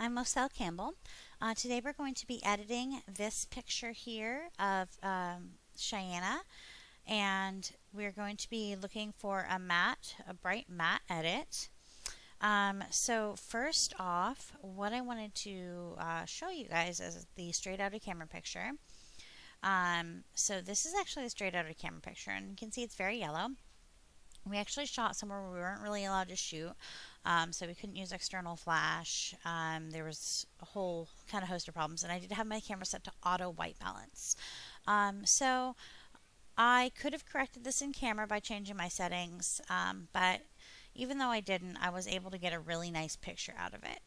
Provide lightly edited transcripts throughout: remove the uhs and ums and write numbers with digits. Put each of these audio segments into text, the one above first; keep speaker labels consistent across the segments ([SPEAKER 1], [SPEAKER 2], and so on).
[SPEAKER 1] I'm Moselle Campbell. Today we're going to be editing this picture here of Shianna, and we're going to be looking for a bright matte edit. So first off, what I wanted to show you guys is the straight out of camera picture. So this is actually a straight out of camera picture, and you can see it's very yellow. We actually shot somewhere where we weren't really allowed to shoot, so we couldn't use external flash. There was a whole kind of host of problems, and I did have my camera set to auto white balance. So I could have corrected this in camera by changing my settings, but even though I didn't, I was able to get a really nice picture out of it.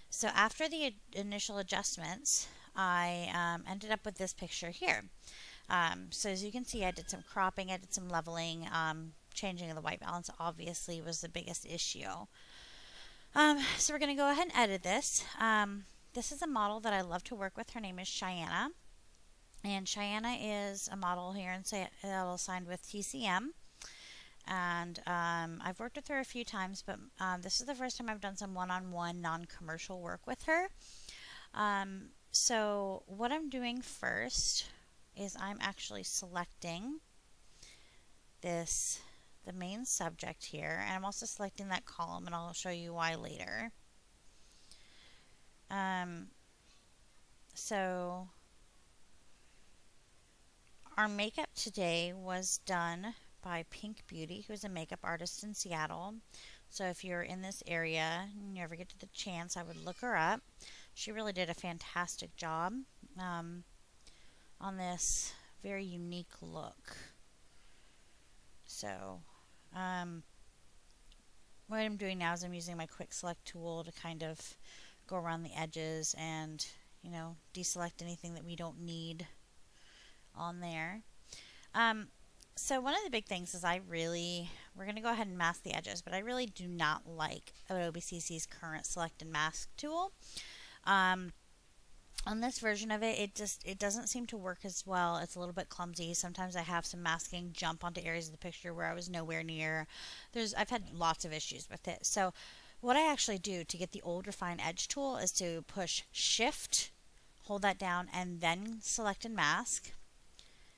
[SPEAKER 1] So after the initial adjustments, I ended up with this picture here. So as you can see, I did some cropping, I did some leveling. Changing of the white balance obviously was the biggest issue. So we're going to go ahead and edit this. This is a model that I love to work with. Her name is Shianna. And Shianna is a model here in Seattle signed with TCM. And I've worked with her a few times, but this is the first time I've done some one-on-one non-commercial work with her. So what I'm doing first is I'm actually selecting the main subject here, and I'm also selecting that column, and I'll show you why later. So our makeup today was done by Pink Beauty, who's a makeup artist in Seattle. So if you're in this area and you ever get to the chance, I would look her up. She really did a fantastic job on this very unique look. So what I'm doing now is I'm using my quick select tool to kind of go around the edges and, deselect anything that we don't need on there. So one of the big things is we're going to go ahead and mask the edges, but I really do not like Adobe CC's current select and mask tool. On this version of it, it doesn't seem to work as well. It's a little bit clumsy. Sometimes I have some masking jump onto areas of the picture where I was nowhere near. I've had lots of issues with it. So what I actually do to get the old refine edge tool is to push shift, hold that down, and then select and mask.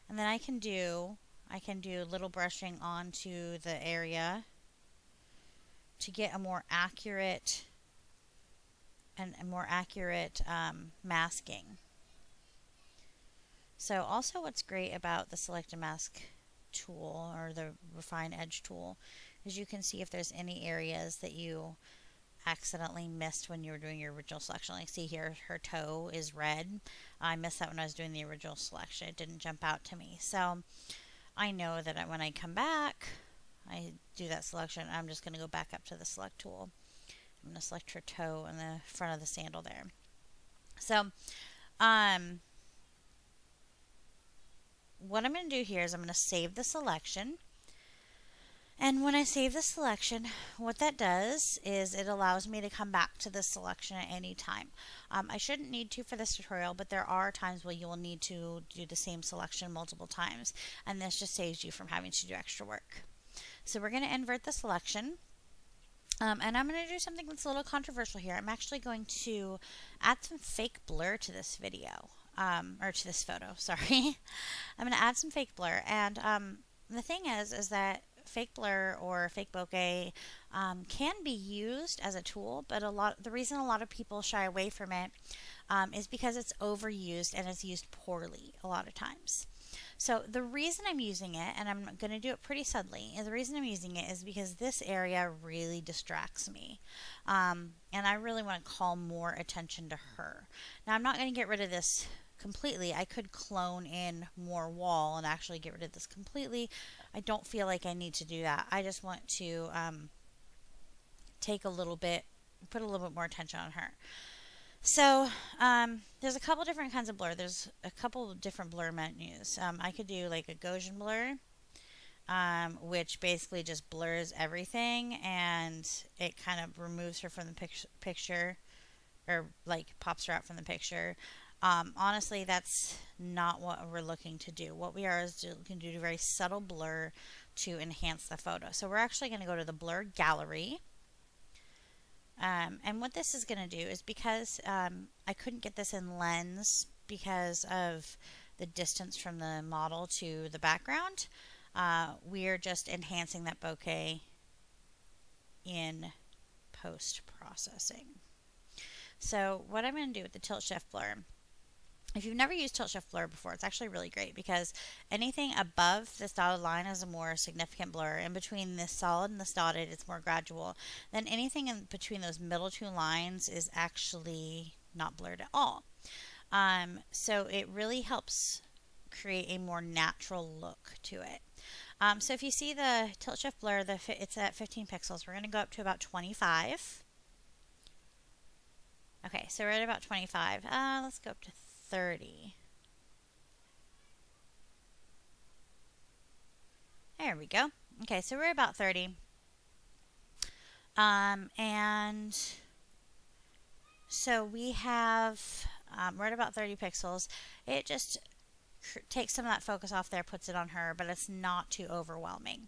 [SPEAKER 1] And then I can do a little brushing onto the area to get a more accurate masking. So also what's great about the select and mask tool, or the refine edge tool, is you can see if there's any areas that you accidentally missed when you were doing your original selection. Like see here, her toe is red. I missed that when I was doing the original selection. It didn't jump out to me. So I know that when I come back, I do that selection, I'm just going to go back up to the select tool. I'm going to select her toe in the front of the sandal there. So what I'm going to do here is I'm going to save the selection. And when I save the selection, what that does is it allows me to come back to this selection at any time. I shouldn't need to for this tutorial, but there are times where you will need to do the same selection multiple times, and this just saves you from having to do extra work. So we're going to invert the selection. And I'm going to do something that's a little controversial here. I'm actually going to add some fake blur to this video, or to this photo, sorry. I'm going to add some fake blur, and the thing is that fake blur or fake bokeh can be used as a tool, but the reason a lot of people shy away from it is because it's overused and it's used poorly a lot of times. So the reason I'm using it, and I'm going to do it pretty subtly, and the reason I'm using it is because this area really distracts me. And I really want to call more attention to her. Now I'm not going to get rid of this completely. I could clone in more wall and actually get rid of this completely. I don't feel like I need to do that. I just want to put a little bit more attention on her. So there's a couple different kinds of blur. There's a couple different blur menus. I could do like a Gaussian blur, which basically just blurs everything, and it kind of removes her from the picture, or like pops her out from the picture. Honestly, that's not what we're looking to do. What we are is looking to do a very subtle blur to enhance the photo. So we're actually going to go to the blur gallery. And what this is going to do is because I couldn't get this in lens because of the distance from the model to the background, we're just enhancing that bokeh in post-processing. So what I'm going to do with the tilt shift blur, if you've never used tilt shift blur before, it's actually really great because anything above this dotted line is a more significant blur. In between this solid and this dotted, it's more gradual. Then anything in between those middle two lines is actually not blurred at all. So it really helps create a more natural look to it. So if you see the tilt shift blur, it's at 15 pixels. We're going to go up to about 25. Okay, so we're at about 25. Let's go up to 30. There we go. Okay, so we're about 30. And so we have, we're at about 30 pixels. It just takes some of that focus off there, puts it on her, but it's not too overwhelming.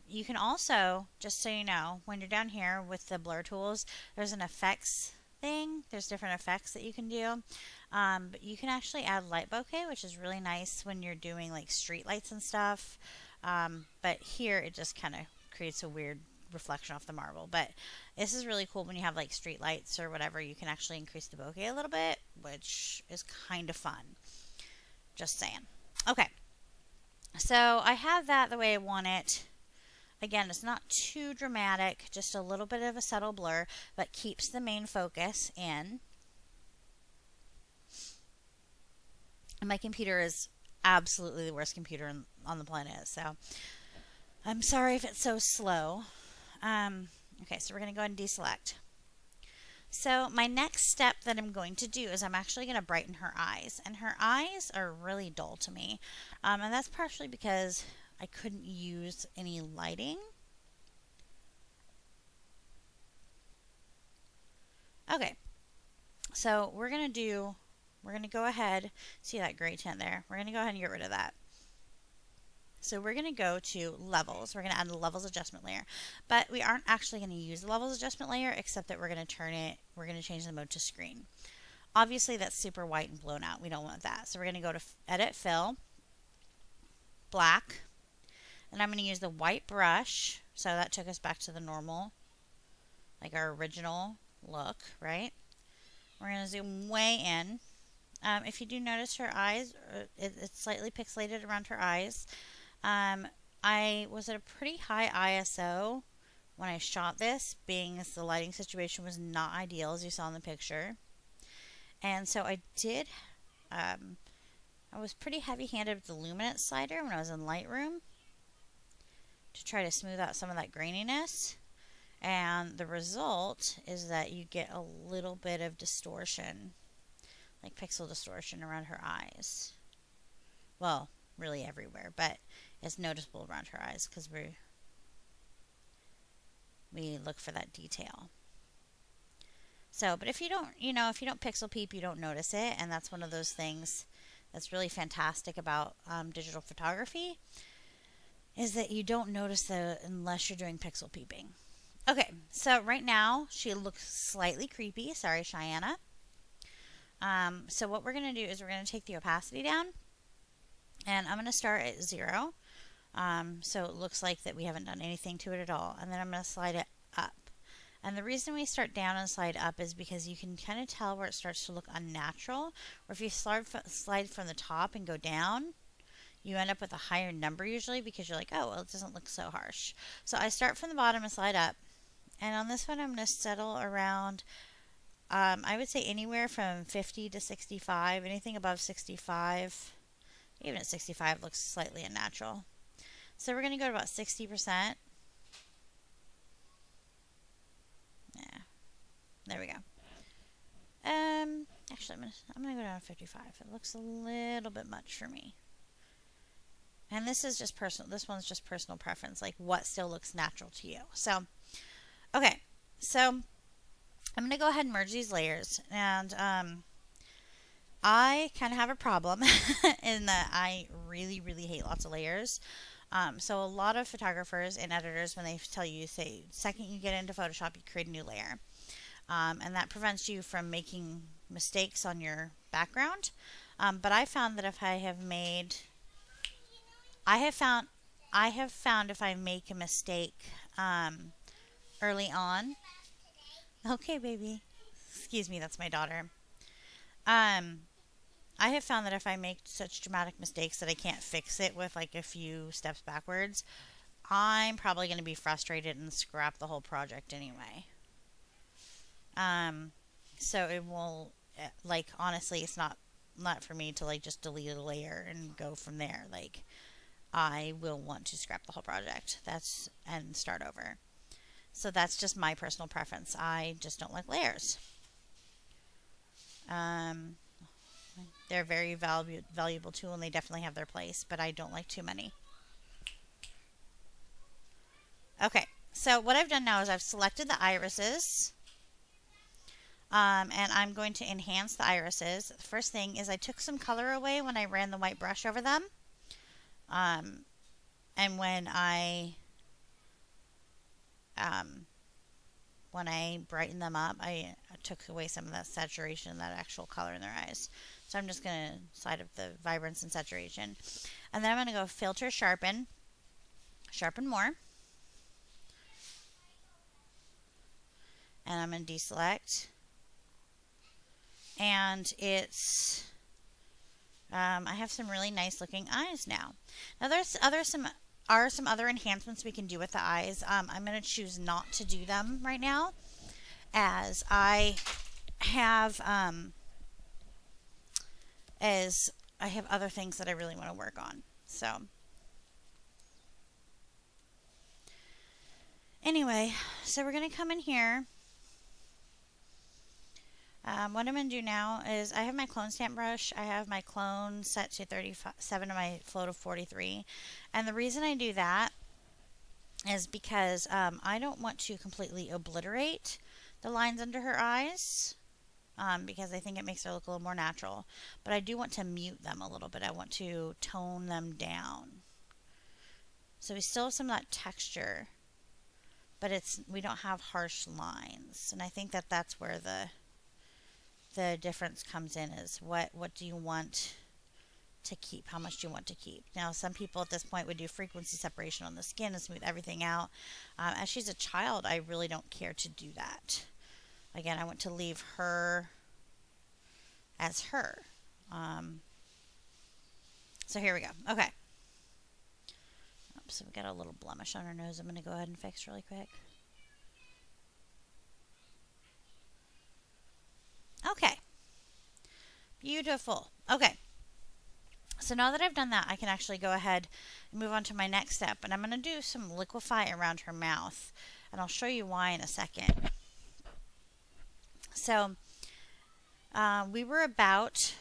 [SPEAKER 1] You can also, just so you know, when you're down here with the blur tools, there's an effects thing. There's different effects that you can do. But you can actually add light bokeh, which is really nice when you're doing like street lights and stuff. But here it just kind of creates a weird reflection off the marble. But this is really cool when you have like street lights or whatever. You can actually increase the bokeh a little bit, which is kind of fun. Just saying. Okay. So I have that the way I want it. Again, it's not too dramatic, just a little bit of a subtle blur, but keeps the main focus in. And my computer is absolutely the worst computer on the planet, so I'm sorry if it's so slow. Okay, so we're going to go ahead and deselect. So my next step that I'm going to do is I'm actually going to brighten her eyes. And her eyes are really dull to me. And that's partially because I couldn't use any lighting. Okay, so we're going to go ahead, see that gray tint there? We're going to go ahead and get rid of that. So we're going to go to levels. We're going to add the levels adjustment layer. But we aren't actually going to use the levels adjustment layer, except that we're going to change the mode to screen. Obviously that's super white and blown out. We don't want that. So we're going to go to Edit Fill, Black, and I'm going to use the white brush. So that took us back to the normal, like our original look, right? We're going to zoom way in. If you do notice her eyes, it's slightly pixelated around her eyes. I was at a pretty high ISO when I shot this, being as the lighting situation was not ideal, as you saw in the picture. And so I was pretty heavy-handed with the luminance slider when I was in Lightroom to try to smooth out some of that graininess. And the result is that you get a little bit of distortion, like pixel distortion around her eyes. Well, really everywhere, but it's noticeable around her eyes because we look for that detail. So, but if you don't, if you don't pixel peep, you don't notice it, and that's one of those things that's really fantastic about digital photography, is that you don't notice it unless you're doing pixel peeping. Okay, so right now she looks slightly creepy. Sorry, Shianna. So what we're going to do is we're going to take the opacity down, and I'm going to start at 0. So it looks like that we haven't done anything to it at all. And then I'm going to slide it up. And the reason we start down and slide up is because you can kind of tell where it starts to look unnatural. Or if you slide from the top and go down, you end up with a higher number usually because you're like, oh, well, it doesn't look so harsh. So I start from the bottom and slide up. And on this one, I'm going to settle around, I would say anywhere from 50 to 65. Anything above 65, even at 65, looks slightly unnatural. So we're going to go to about 60%. Yeah, there we go. Actually, I'm gonna go down to 55. It looks a little bit much for me. And this is just personal. This one's just personal preference, like what still looks natural to you. So, okay, so I'm gonna go ahead and merge these layers, and I kind of have a problem in that I really, really hate lots of layers. So a lot of photographers and editors, when they tell you, say, second you get into Photoshop, you create a new layer. And that prevents you from making mistakes on your background. But I found that if I have made, I have found, I have found if I make a mistake early on, okay, baby, excuse me, that's my daughter. Um, I have found that if I make such dramatic mistakes that I can't fix it with like a few steps backwards, I'm probably going to be frustrated and scrap the whole project anyway. Um, so it will, like, honestly, it's not for me to like just delete a layer and go from there. Like, I will want to scrap the whole project. That's and start over. So that's just my personal preference. I just don't like layers. Um, they're a very valuable tool and they definitely have their place, but I don't like too many. Okay, so what I've done now is I've selected the irises. And I'm going to enhance the irises. The first thing is I took some color away when I ran the white brush over them. Um, and when I brightened them up, I took away some of that saturation, that actual color in their eyes. So I'm just going to slide up the vibrance and saturation. And then I'm going to go filter, sharpen, sharpen more. And I'm going to deselect. And I have some really nice looking eyes now. Now there's some other enhancements we can do with the eyes. I'm going to choose not to do them right now, as I have other things that I really want to work on. So anyway, so we're going to come in here. What I'm going to do now is I have my clone stamp brush. I have my clone set to 37 and my float of 43. And the reason I do that is because I don't want to completely obliterate the lines under her eyes, because I think it makes her look a little more natural. But I do want to mute them a little bit. I want to tone them down. So we still have some of that texture, but we don't have harsh lines. And I think that that's where the difference comes in, is what do you want to keep, how much do you want to keep. Now some people at this point would do frequency separation on the skin and smooth everything out. As she's a child, I really don't care to do that. Again, I want to leave her as her. So here we go. Okay, so we got a little blemish on her nose. I'm going to go ahead and fix really quick. Okay. Beautiful. Okay. So now that I've done that, I can actually go ahead and move on to my next step. And I'm going to do some liquify around her mouth. And I'll show you why in a second. So we were about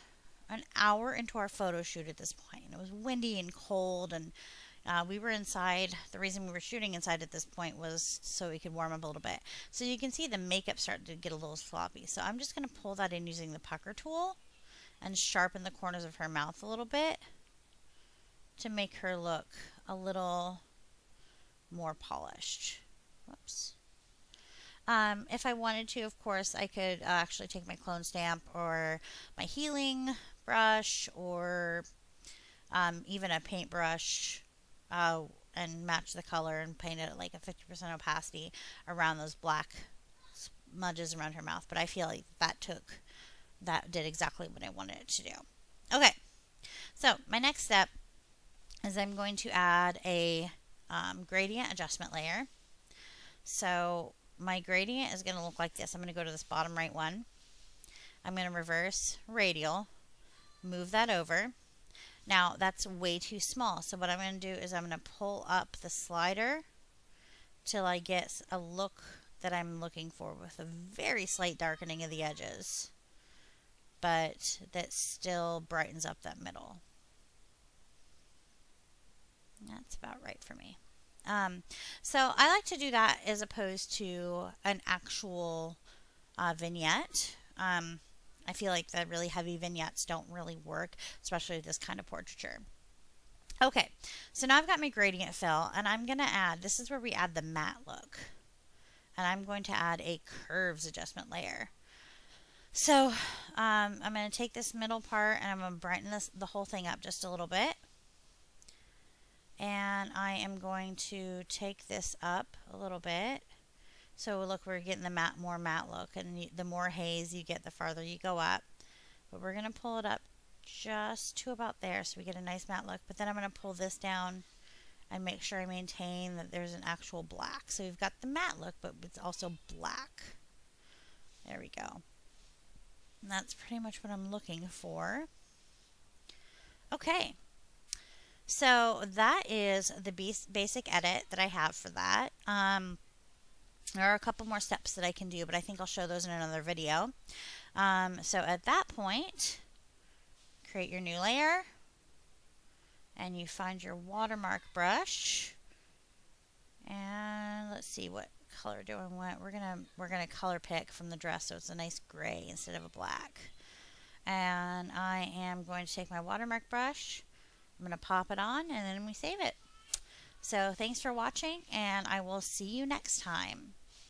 [SPEAKER 1] an hour into our photo shoot at this point. It was windy and cold, and we were inside. The reason we were shooting inside at this point was so we could warm up a little bit. So you can see the makeup started to get a little sloppy. So I'm just going to pull that in using the pucker tool and sharpen the corners of her mouth a little bit to make her look a little more polished. Whoops. If I wanted to, of course, I could actually take my clone stamp or my healing brush, or even a paintbrush, and match the color and paint it at like a 50% opacity around those black smudges around her mouth. But I feel like that did exactly what I wanted it to do. Okay, so my next step is I'm going to add a gradient adjustment layer. So my gradient is going to look like this. I'm going to go to this bottom right one. I'm going to reverse radial, move that over. Now that's way too small, so what I'm going to do is I'm going to pull up the slider till I get a look that I'm looking for, with a very slight darkening of the edges, but that still brightens up that middle. That's about right for me. So I like to do that as opposed to an actual vignette. I feel like the really heavy vignettes don't really work, especially with this kind of portraiture. Okay, so now I've got my gradient fill, and I'm going to add, this is where we add the matte look. And I'm going to add a curves adjustment layer. So I'm going to take this middle part and I'm going to brighten the whole thing up just a little bit. And I am going to take this up a little bit. So look, we're getting the more matte look, and the more haze you get, the farther you go up. But we're going to pull it up just to about there so we get a nice matte look. But then I'm going to pull this down and make sure I maintain that there's an actual black. So we've got the matte look, but it's also black. There we go. And that's pretty much what I'm looking for. Okay. So that is the basic edit that I have for that. There are a couple more steps that I can do, but I think I'll show those in another video. So at that point, create your new layer, and you find your watermark brush, and let's see, what color do I want? We're gonna color pick from the dress so it's a nice gray instead of a black. And I am going to take my watermark brush, I'm going to pop it on, and then we save it. So thanks for watching, and I will see you next time.